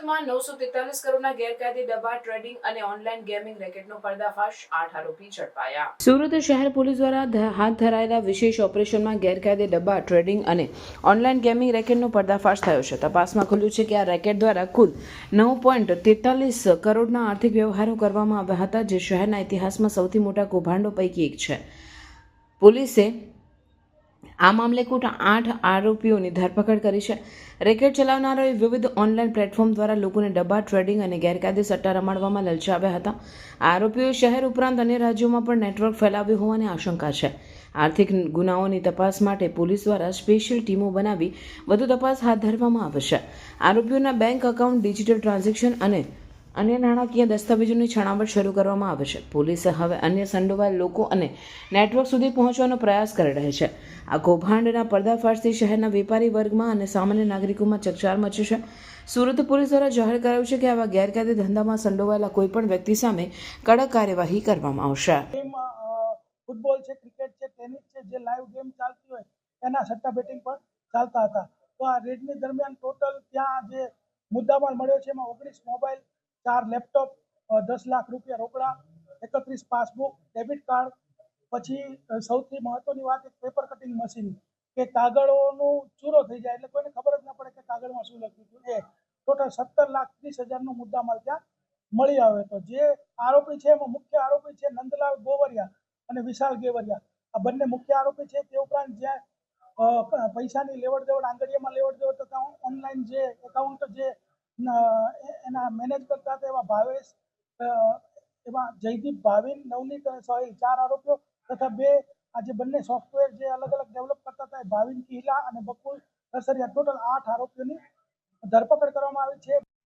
સુરતમાં 943 કરોડના ગેરકાયદે ડબ્બા ટ્રેડિંગ અને ઓનલાઈન ગેમિંગ રેકેટનો પર્દાફાશ, 8 આરોપી ઝડપાયા। સુરત શહેર પોલીસ દ્વારા હાથ ધરાયેલા વિશેષ ઓપરેશનમાં ગેરકાયદે ડબ્બા ટ્રેડિંગ અને ઓનલાઈન ગેમિંગ રેકેટનો પર્દાફાશ થયો છે। તપાસમાં ખુલ્યું છે કે આ રેકેટ દ્વારા કુલ 9.43 કરોડના આર્થિક વ્યવહારો કરવામાં આવ્યા હતા, જે શહેરના ઇતિહાસમાં સૌથી મોટા કૌભાંડો પૈકી એક છે। પોલીસે આ મામલે કુલ 8 આરોપીઓની ધરપકડ કરી છે। રેકેટ ચલાવનારાઓએ વિવિધ ઓનલાઈન પ્લેટફોર્મ દ્વારા લોકોને ડબ્બા ટ્રેડિંગ અને ગેરકાયદે સટ્ટા રમાડવામાં લલચાવ્યા હતા। આ આરોપીઓએ શહેર ઉપરાંત અન્ય રાજ્યોમાં પણ નેટવર્ક ફેલાવ્યું હોવાની આશંકા છે। આર્થિક ગુનાઓની તપાસ માટે પોલીસ દ્વારા સ્પેશિયલ ટીમો બનાવી વધુ તપાસ હાથ ધરવામાં આવે છે। આરોપીઓના બેંક એકાઉન્ટ, ડિજિટલ ટ્રાન્ઝેક્શન અને અન્ય નાણાકીય દસ્તાવેજોની છણાવટ શરૂ કરવામાં આવે છે। પોલીસે હવે અન્ય સંડોવાયેલા લોકો અને નેટવર્ક સુધી પહોંચવાનો પ્રયાસ કરી રહી છે। આ કૌભાંડના પર્દાફાશથી શહેરના વેપારી વર્ગમાં અને સામાન્ય નાગરિકોમાં ચકચાર મચી છે। સુરત પોલીસ દ્વારા જાહેર કરાયું છે કે આવા ગેરકાયદે ધંધામાં સંડોવાયેલા કોઈપણ વ્યક્તિ સામે કડક કાર્યવાહી કરવામાં આવશે। ફૂટબોલ છે, ક્રિકેટ છે, ટેનિસ છે, જે લાઈવ ગેમ ચાલતી હોય એના સટ્ટા બેટિંગ પણ ચાલતા હતા। તો આ રેડની દરમિયાન ટોટલ ત્યાં જે મુદ્દામાલ મળ્યો છે એમાં 19 મોબાઈલ, 4 લેપટોપ, 10 લાખ રૂપિયા રોકડા, 31 પાસબુક, ડેબિટ કાર્ડ, પછી સૌથી મહત્વની વાત એક પેપર કટિંગ મશીન કે કાગળોનું ચૂરો થઈ જાય એટલે કોઈને ખબર જ ન પડે કે કાગળમાં શું લખ્યું હતું। એ ટોટલ 17,30,000નો મુદ્દામાલ ત્યાં મળી આવ્યો હતો। જે આરોપી છે એમાં મુખ્ય આરોપી છે નંદલાલ ગોવરિયા અને વિશાલ ગેવરિયા। આ બંને મુખ્ય આરોપી છે। તે ઉપરાંત જ્યાં પૈસાની લેવડ દેવડ, આંગળીયામાં લેવડ દેવડ તથા ઓનલાઈન જે એકાઉન્ટ જે એના મેનેજ કરતા હતા એવા ભાવેશ, એમાં જયદીપ, ભાવિન, નવનીત અને સોહિલ 4 આરોપીઓ તથા 2 આજે બંને સોફ્ટવેર જે અલગ અલગ ડેવલપ કરતા હતા ભાવિન કિલા અને બકુલ દસરિયા, ટોટલ 8 આરોપીઓની ધરપકડ કરવામાં આવી છે।